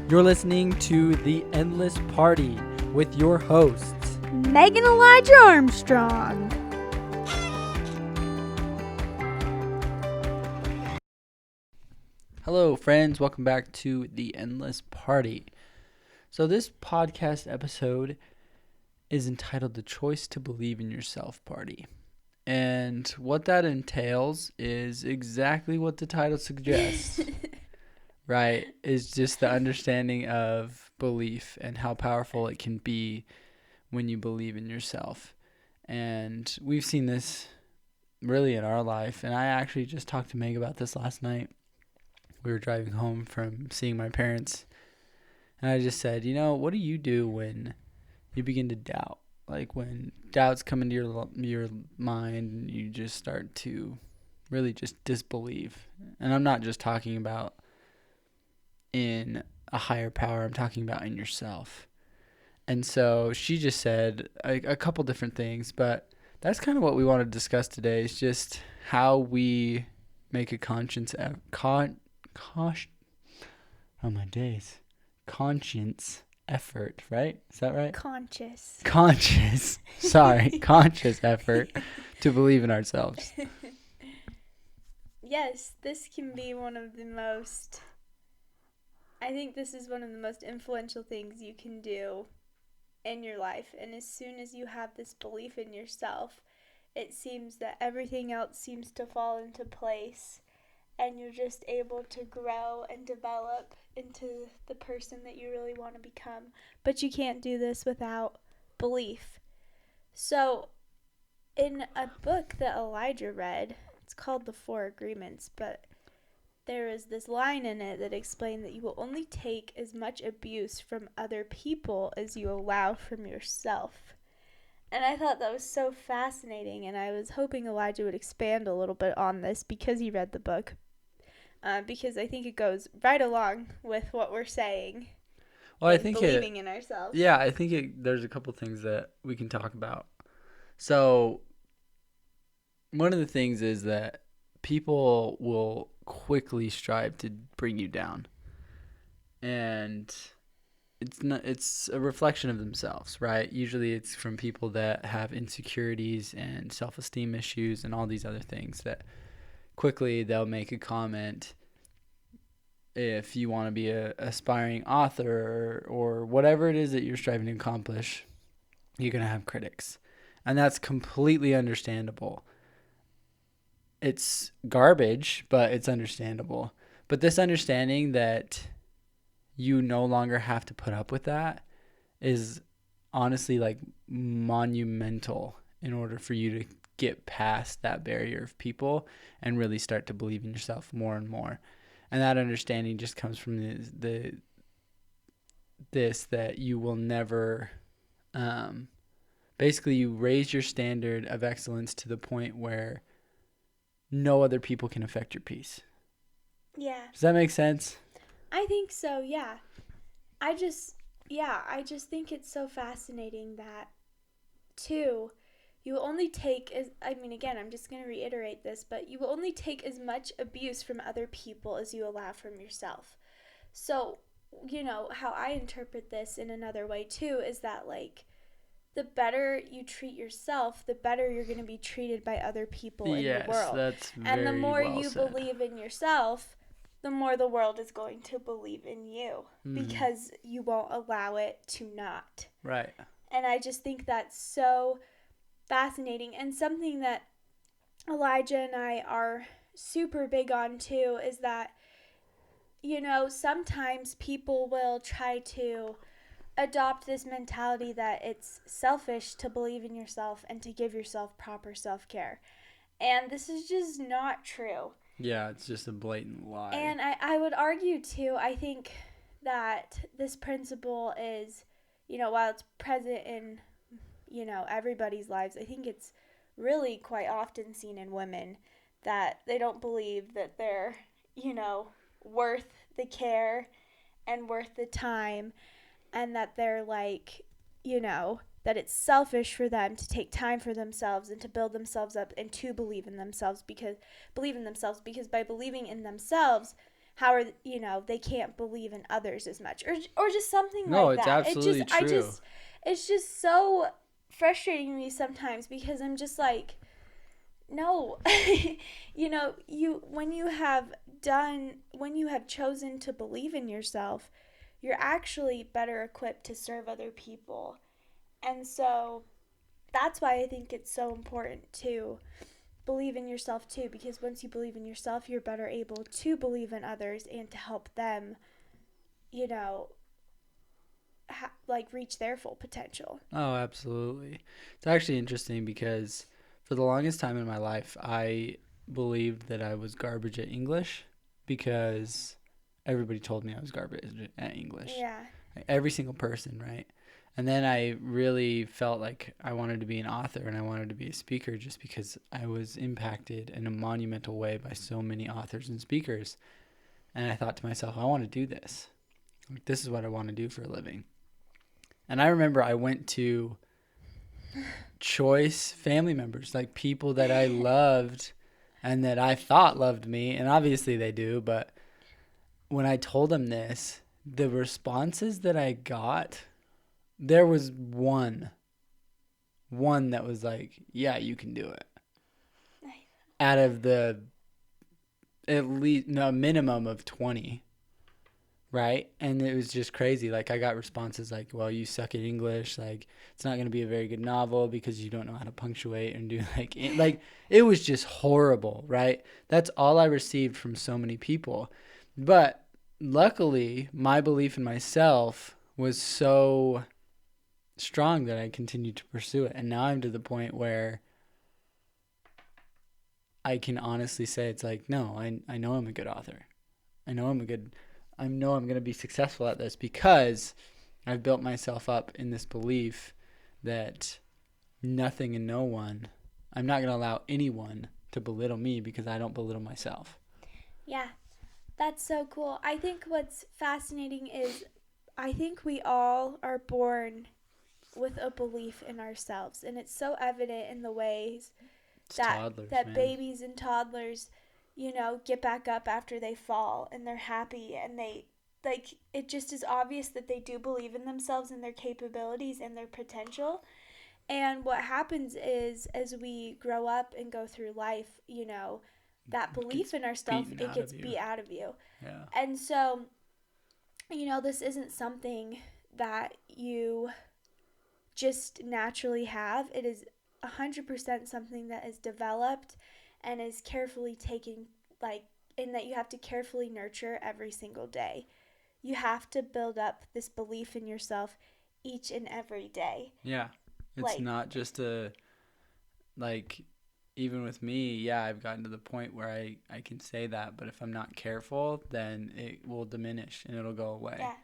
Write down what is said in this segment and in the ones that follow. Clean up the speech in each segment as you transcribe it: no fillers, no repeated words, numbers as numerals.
You're listening to The Endless Party with your hosts, Megan Elijah Armstrong. Hello, friends. Welcome back to The Endless Party. So this podcast episode is entitled The Choice to Believe in Yourself Party. And what that entails is exactly what the title suggests, right? Is just the understanding of belief and how powerful it can be when you believe in yourself. And we've seen this really in our life. And I actually just talked to Meg about this last night. We were driving home from seeing my parents. And I just said, what do you do when you begin to doubt? Like when doubts come into your mind and you just start to really just disbelieve. And I'm not just talking about in a higher power. I'm talking about in yourself. And so she just said a couple different things, but that's kind of what we want to discuss today is just how we make a conscience effort, right? Is that right? Conscious effort to believe in ourselves. Yes, this can be I think this is one of the most influential things you can do in your life. And as soon as you have this belief in yourself, it seems that everything else seems to fall into place. And you're just able to grow and develop into the person that you really want to become. But you can't do this without belief. So, in a book that Elijah read, it's called The Four Agreements, but there is this line in it that explained that you will only take as much abuse from other people as you allow from yourself. And I thought that was so fascinating, and I was hoping Elijah would expand a little bit on this because he read the book. Because I think it goes right along with what we're saying. Well, I think believing in ourselves. Yeah, I think there's a couple things that we can talk about. So, one of the things is that people will quickly strive to bring you down, and it's a reflection of themselves, right? Usually, it's from people that have insecurities and self-esteem issues and all these other things that quickly they'll make a comment. If you want to be an aspiring author or whatever it is that you're striving to accomplish, you're going to have critics. And that's completely understandable. It's garbage, but it's understandable. But this understanding that you no longer have to put up with that is honestly like monumental in order for you to get past that barrier of people and really start to believe in yourself more and more. And that understanding just comes from that you will never, basically you raise your standard of excellence to the point where no other people can affect your peace. Yeah. Does that make sense? I think so, yeah. I just think it's so fascinating that, too, you will only take I'm just going to reiterate this, but you will only take as much abuse from other people as you allow from yourself. So, how I interpret this in another way, too, is that, the better you treat yourself, the better you're going to be treated by other people in the world. Yes, that's very And the more well you said. believe in yourself, the more the world is going to believe in you because you won't allow it to not. Right. And I just think that's so fascinating, and something that Elijah and I are super big on too is that, sometimes people will try to adopt this mentality that it's selfish to believe in yourself and to give yourself proper self-care. And this is just not true. Yeah, it's just a blatant lie. And I would argue too, I think that this principle is, while it's present in everybody's lives, I think it's really quite often seen in women that they don't believe that they're, worth the care and worth the time, and that they're that it's selfish for them to take time for themselves and to build themselves up and to believe in themselves because by believing in themselves, how are, they can't believe in others as much, or just something No, like it's that. absolutely true. It's just so frustrating me sometimes, because I'm just like, no. You when you have chosen to believe in yourself, you're actually better equipped to serve other people. And so that's why I think it's so important to believe in yourself too, because once you believe in yourself, you're better able to believe in others and to help them, you know, like reach their full potential. Oh, absolutely. It's actually interesting because for the longest time in my life, I believed that I was garbage at English because everybody told me I was garbage at English. Yeah. Like, every single person, right? And then I really felt like I wanted to be an author and I wanted to be a speaker just because I was impacted in a monumental way by so many authors and speakers. And I thought to myself, I want to do this. Like, this is what I want to do for a living. And I remember I went to choice family members, like people that I loved and that I thought loved me, and obviously they do, but when I told them this, the responses that I got, there was one that was like, "Yeah, you can do it." Out of the at least no minimum of 20, right? And it was just crazy. Like, I got responses like, "Well, you suck at English. Like, it's not going to be a very good novel because you don't know how to punctuate and do like it was just horrible, right? That's all I received from so many people. But luckily, my belief in myself was so strong that I continued to pursue it. And now I'm to the point where I can honestly say it's like, no, I know I'm a good author. I know I'm going to be successful at this because I've built myself up in this belief that nothing and no one, I'm not going to allow anyone to belittle me because I don't belittle myself. Yeah, that's so cool. I think what's fascinating is I think we all are born with a belief in ourselves, and it's so evident in the ways It's that toddlers, that man. babies and toddlers, get back up after they fall, and they're happy, and they, like, it just is obvious that they do believe in themselves and their capabilities and their potential. And what happens is, as we grow up and go through life, that It belief gets in ourselves, beaten it out gets of you. beat out of you. Yeah. And so, this isn't something that you just naturally have. It is 100% something that is developed and is carefully taken, like, in that you have to carefully nurture every single day. You have to build up this belief in yourself each and every day. Yeah. It's Like, not just a, like, even with me, yeah, I've gotten to the point where I can say that, but if I'm not careful, then it will diminish and it'll go away. yeah.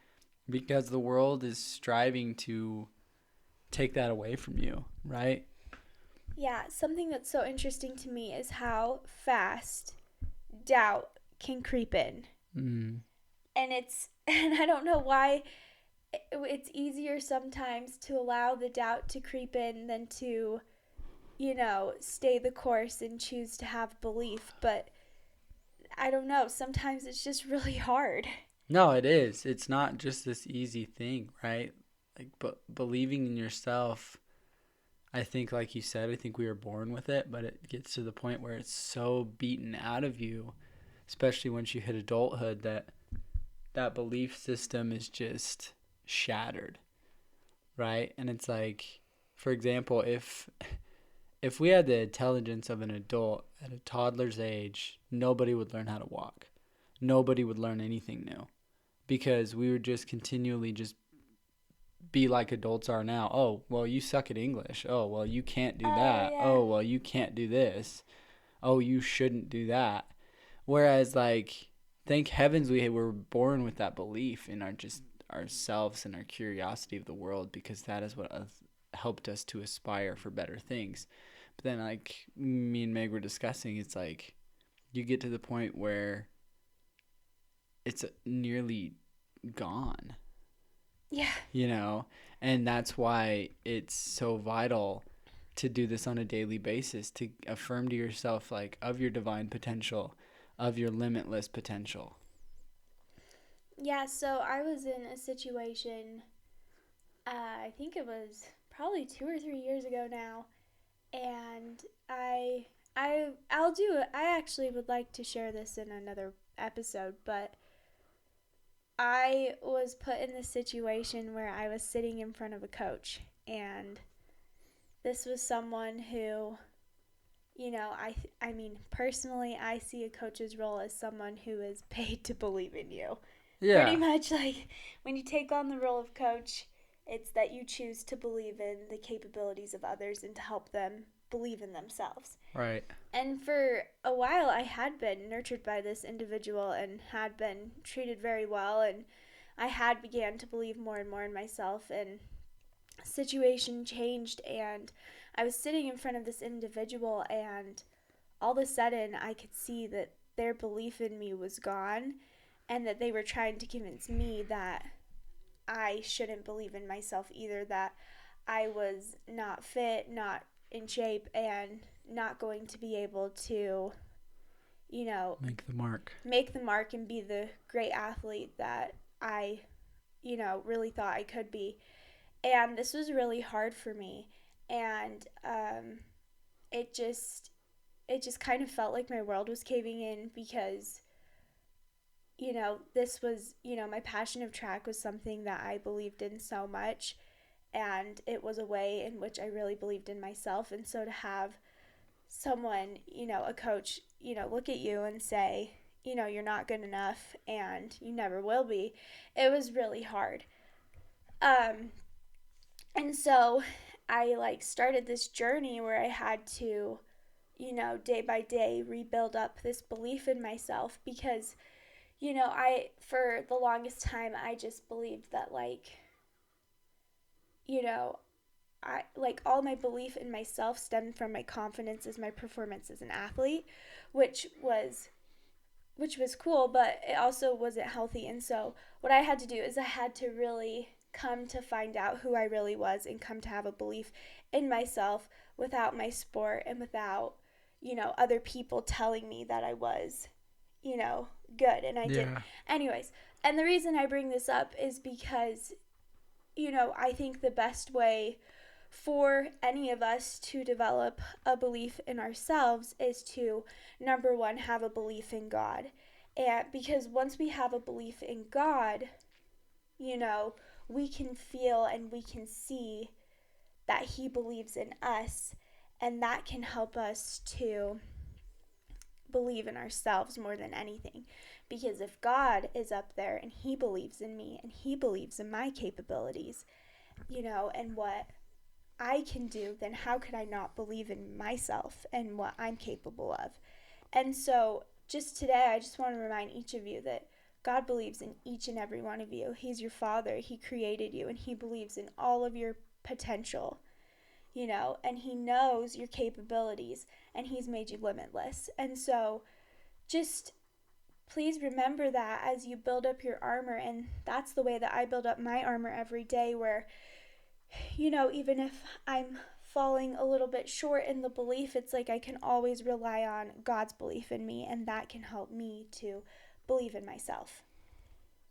Because the world is striving to take that away from you, right? Yeah, something that's so interesting to me is how fast doubt can creep in. Mm. And and I don't know why it's easier sometimes to allow the doubt to creep in than to, stay the course and choose to have belief. But I don't know, sometimes it's just really hard. No, it is. It's not just this easy thing, right? Like, but believing in yourself, I think, like you said, I think we were born with it, but it gets to the point where it's so beaten out of you, especially once you hit adulthood, that that belief system is just shattered, right? And it's like, for example, if we had the intelligence of an adult at a toddler's age, nobody would learn how to walk. Nobody would learn anything new because we would just continually just be like adults are now. Oh, well, you suck at English. Oh, well, you can't do Oh, that. yeah. Oh, well, you can't do this. Oh, you shouldn't do that. Whereas, like, thank heavens we were born with that belief in our just ourselves and our curiosity of the world, because that is what helped us to aspire for better things. But then, like me and Meg were discussing, it's like you get to the point where it's nearly gone, Yeah. you know? And that's why it's so vital to do this on a daily basis, to affirm to yourself, like, of your divine potential, of your limitless potential. Yeah, so I was in a situation, I think it was probably 2 or 3 years ago now, and I actually would like to share this in another episode, but I was put in this situation where I was sitting in front of a coach, and this was someone who, I mean, personally, I see a coach's role as someone who is paid to believe in you. Pretty Yeah. much like when you take on the role of coach, it's that you choose to believe in the capabilities of others and to help them believe in themselves. Right. And for a while, I had been nurtured by this individual and had been treated very well, and I had began to believe more and more in myself. And situation changed, and I was sitting in front of this individual, and all of a sudden, I could see that their belief in me was gone, and that they were trying to convince me that I shouldn't believe in myself either, that I was not fit, not in shape, and not going to be able to, you know, Make the mark. make the mark and be the great athlete that I, really thought I could be. And this was really hard for me. And it just it just kind of felt like my world was caving in because this was, my passion of track was something that I believed in so much, and it was a way in which I really believed in myself. And so to have someone, a coach, look at you and say, you're not good enough and you never will be, it was really hard. Um, and so I like started this journey where I had to, day by day rebuild up this belief in myself because, for the longest time, I just believed that, you know, I like all my belief in myself stemmed from my confidence as my performance as an athlete, which was which was cool, but it also wasn't healthy. And so what I had to do is I had to really come to find out who I really was and come to have a belief in myself without my sport and without, other people telling me that I was, good, and I didn't. Yeah. Anyways, and the reason I bring this up is because, I think the best way for any of us to develop a belief in ourselves is to, number one, have a belief in God. And because once we have a belief in God, you know, we can feel and we can see that He believes in us, and that can help us to believe in ourselves more than anything. Because if God is up there and He believes in me and He believes in my capabilities, and what I can do, then how could I not believe in myself and what I'm capable of? And so, just today, I just want to remind each of you that God believes in each and every one of you. He's your Father, He created you, and He believes in all of your potential, and He knows your capabilities, and He's made you limitless. And so, just please remember that as you build up your armor. And that's the way that I build up my armor every day, where even if I'm falling a little bit short in the belief, it's like I can always rely on God's belief in me, and that can help me to believe in myself.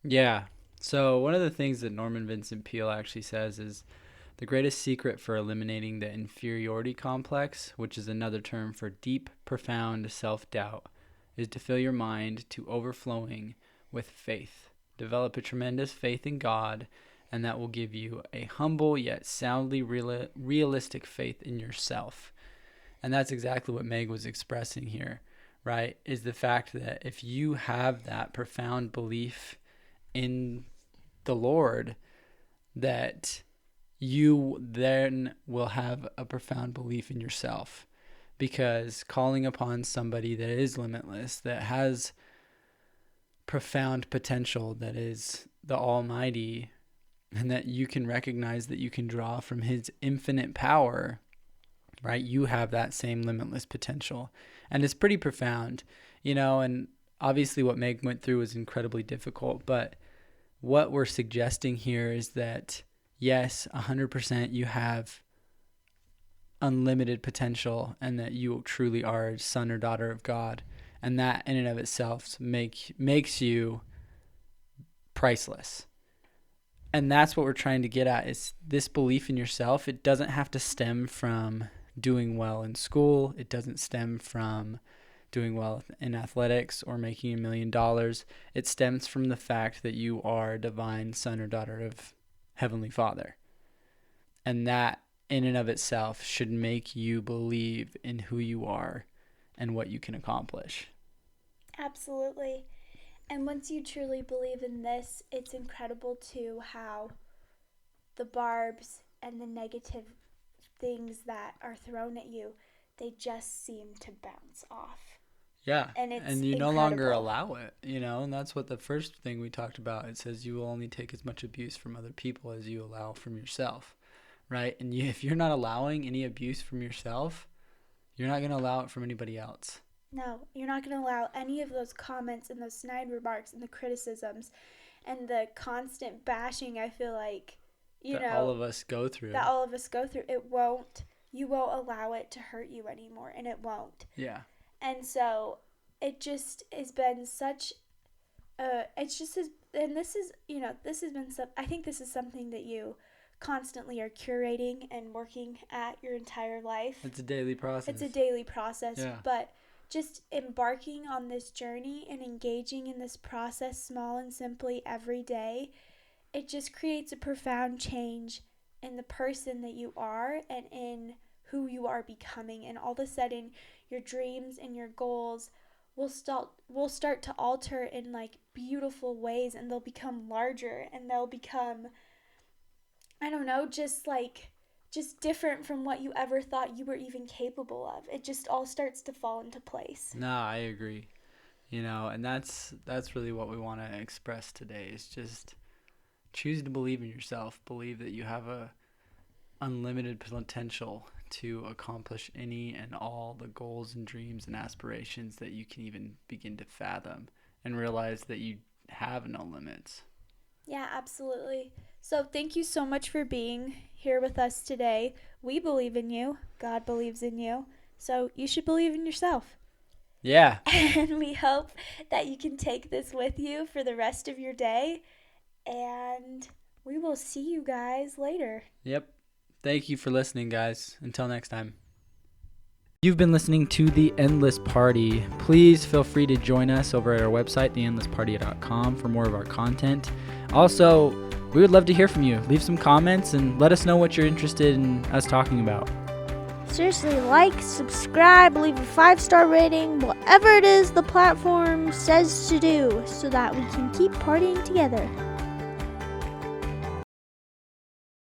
Yeah. So one of the things that Norman Vincent Peale actually says is the greatest secret for eliminating the inferiority complex, which is another term for deep, profound self-doubt, is to fill your mind to overflowing with faith. Develop a tremendous faith in God, and that will give you a humble yet soundly realistic faith in yourself. And that's exactly what Meg was expressing here, right? Is the fact that if you have that profound belief in the Lord, that you then will have a profound belief in yourself. Because calling upon somebody that is limitless, that has profound potential, that is the Almighty, and that you can recognize that you can draw from His infinite power, right? You have that same limitless potential. And it's pretty profound, and obviously what Meg went through was incredibly difficult, but what we're suggesting here is that, yes, 100% you have unlimited potential and that you truly are a son or daughter of God. And that in and of itself makes you priceless. And that's what we're trying to get at, is this belief in yourself. It doesn't have to stem from doing well in school. It doesn't stem from doing well in athletics or making $1 million. It stems from the fact that you are a divine son or daughter of Heavenly Father. And that in and of itself should make you believe in who you are and what you can accomplish. Absolutely. And once you truly believe in this, it's incredible too how the barbs and the negative things that are thrown at you, they just seem to bounce off. Yeah, and you incredible. No longer allow it, and that's what the first thing we talked about. It says you will only take as much abuse from other people as you allow from yourself, right? And if you're not allowing any abuse from yourself, you're not going to allow it from anybody else. No, you're not going to allow any of those comments and those snide remarks and the criticisms and the constant bashing, I feel like, all of us go through. You won't allow it to hurt you anymore, and it won't. Yeah. And so it just has been such and this is, this has been I think this is something that you constantly are curating and working at your entire life. It's a daily process. Yeah. But just embarking on this journey and engaging in this process small and simply every day, it just creates a profound change in the person that you are and in who you are becoming. And all of a sudden, your dreams and your goals will start to alter in like beautiful ways, and they'll become larger, and they'll become, I don't know, just different from what you ever thought you were even capable of. It just all starts to fall into place. No, I agree. And that's really what we want to express today, is just choose to believe in yourself. Believe that you have a unlimited potential to accomplish any and all the goals and dreams and aspirations that you can even begin to fathom, and realize that you have no limits. Yeah, absolutely. So thank you so much for being here with us today. We believe in you. God believes in you. So you should believe in yourself. Yeah. And we hope that you can take this with you for the rest of your day. And we will see you guys later. Yep. Thank you for listening, guys. Until next time. You've been listening to The Endless Party. Please feel free to join us over at our website, theendlessparty.com, for more of our content. Also, we would love to hear from you. Leave some comments and let us know what you're interested in us talking about. Seriously, like, subscribe, leave a 5-star rating, whatever it is the platform says to do, so that we can keep partying together.